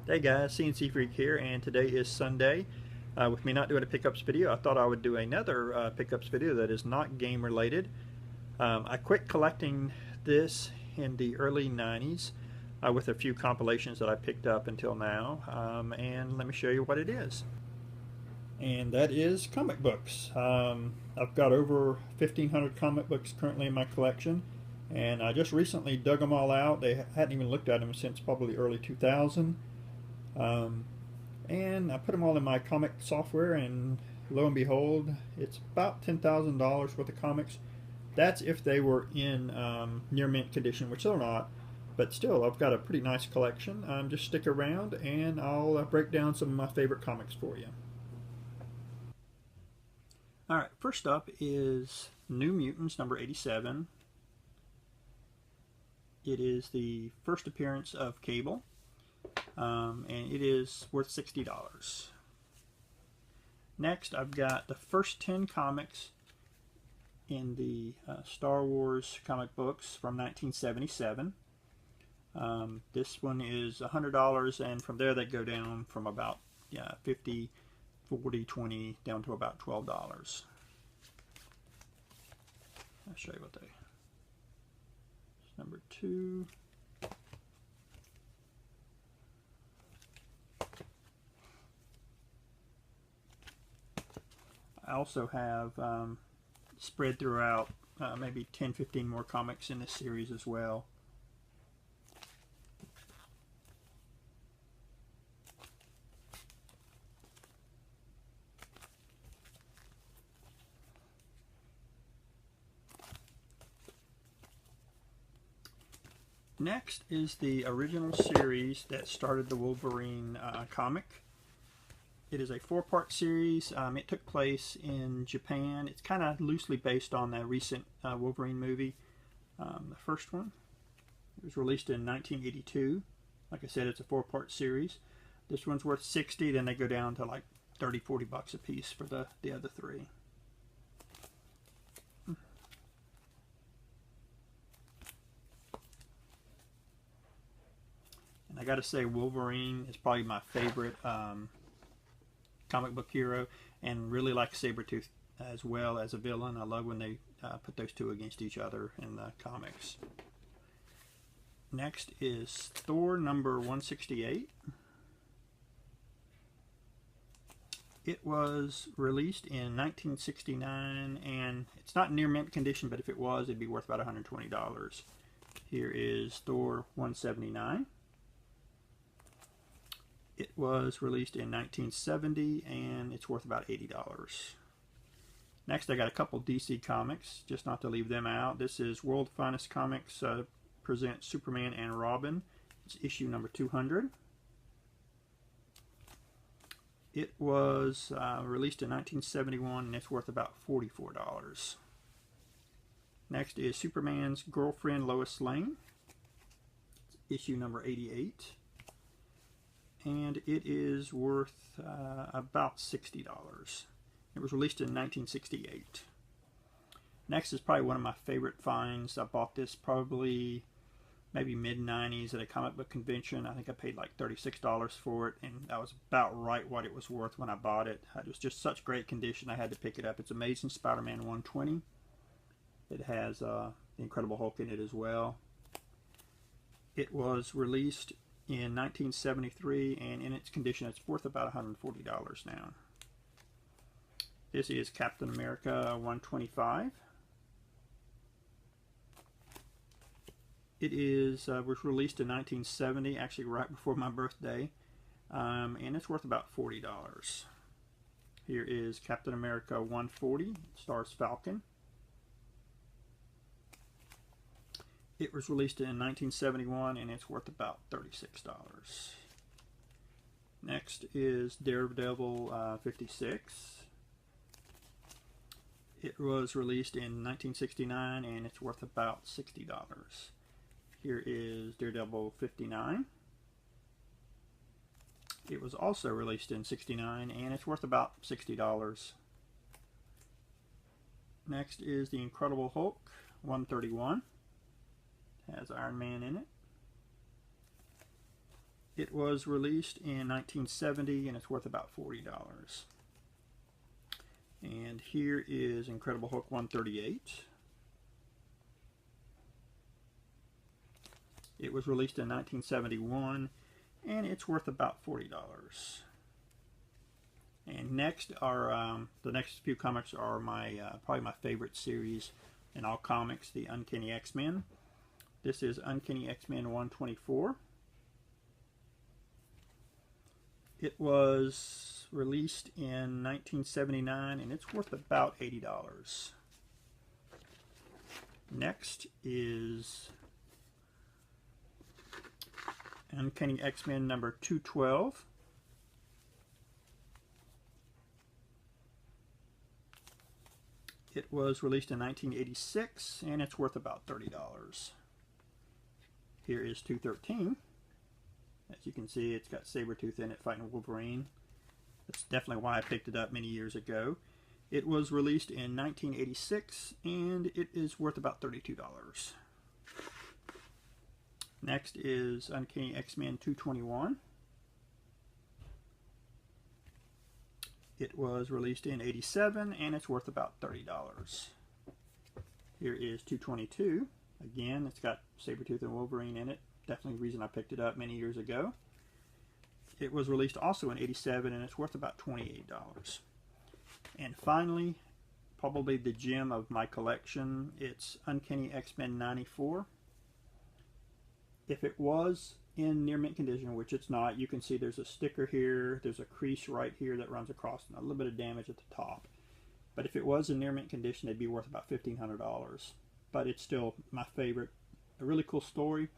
Hey guys, CNC Freak here, and today is Sunday. With me not doing a pickups video, I thought I would do another pickups video that is not game related. I quit collecting this in the early 90s with a few compilations that I picked up until now, and let me show you what it is. And that is comic books. I've got over 1,500 comic books currently in my collection, and I just recently dug them all out. They hadn't even looked at them since probably early 2000. Um, and I put them all in my comic software, and lo and behold, it's about $10,000 worth of comics. That's if they were in near mint condition, which they're not, but still, I've got a pretty nice collection. Just stick around and I'll break down some of my favorite comics for you. Alright, first up is New Mutants number 87. It is the first appearance of Cable. And it is worth $60. Next, I've got the first 10 comics in the Star Wars comic books from 1977. This one is $100, and from there they go down from about 50, 40, 20 down to about $12. I'll show you what they. Number 2. I also have spread throughout maybe 10-15 more comics in this series as well. Next is the original series that started the Wolverine comic. It is a 4-part series. It took place in Japan. It's kind of loosely based on the recent Wolverine movie. The first one, it was released in 1982. Like I said, it's a 4-part series. This one's worth $60. Then they go down to like $30-40 a piece for the other 3. And I got to say, Wolverine is probably my favorite comic book hero, and really like Sabretooth as well as a villain. I love when they put those two against each other in the comics. Next is Thor number 168. It was released in 1969, and it's not near mint condition, but if it was, it'd be worth about $120. Here is Thor 179. It was released in 1970, and it's worth about $80. Next, I got a couple DC comics, just not to leave them out. This is World Finest Comics presents Superman and Robin. It's issue number 200. It was released in 1971, and it's worth about $44. Next is Superman's Girlfriend Lois Lane. It's issue number 88. And it is worth about $60. It was released in 1968. Next is probably one of my favorite finds. I bought this probably maybe mid-90s at a comic book convention. I think I paid like $36 for it, and that was about right what it was worth when I bought it. It was just such great condition, I had to pick it up. It's Amazing Spider-Man 120. It has the Incredible Hulk in it as well. It was released in 1973, and in its condition it's worth about $140 now. This is Captain America 125. It was released in 1970, actually right before my birthday, and it's worth about $40. Here is Captain America 140, stars Falcon. It was released in 1971, and it's worth about $36. Next is Daredevil 56. It was released in 1969, and it's worth about $60. Here is Daredevil 59. It was also released in 69, and it's worth about $60. Next is the Incredible Hulk 131. Has Iron Man in it. It was released in 1970 and it's worth about $40. And here is Incredible Hulk 138. It was released in 1971 and it's worth about $40. And next are the next few comics are my probably my favorite series in all comics, the Uncanny X-Men. This is Uncanny X-Men 124. It was released in 1979 and it's worth about $80. Next is Uncanny X-Men number 212. It was released in 1986 and it's worth about $30. Here is 213. As you can see, it's got Sabretooth in it fighting Wolverine. That's definitely why I picked it up many years ago. It was released in 1986 and it is worth about $32. Next is Uncanny X-Men 221. It was released in 87 and it's worth about $30. Here is 222. Again, it's got Sabretooth and Wolverine in it. Definitely the reason I picked it up many years ago. It was released also in 87 and it's worth about $28. And finally, probably the gem of my collection, it's Uncanny X-Men 94. If it was in near mint condition, which it's not, you can see there's a sticker here, there's a crease right here that runs across and a little bit of damage at the top. But if it was in near mint condition, it'd be worth about $1,500. But it's still my favorite. A really cool story.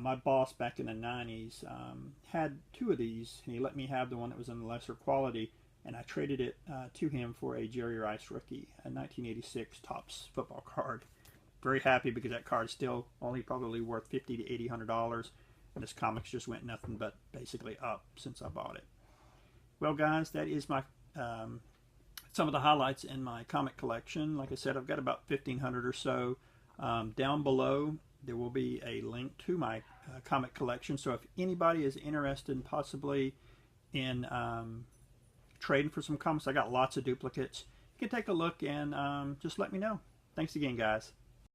My boss back in the 90s had two of these, and he let me have the one that was in the lesser quality, and I traded it to him for a Jerry Rice rookie, a 1986 Topps football card. Very happy because that card's still only probably worth $50 to $100, and this comics just went nothing but basically up since I bought it. Well, guys, that is my some of the highlights in my comic collection. Like I said, I've got about 1,500 or so. Down below, there will be a link to my comic collection. So if anybody is interested possibly in trading for some comics, I got lots of duplicates. You can take a look and just let me know. Thanks again, guys.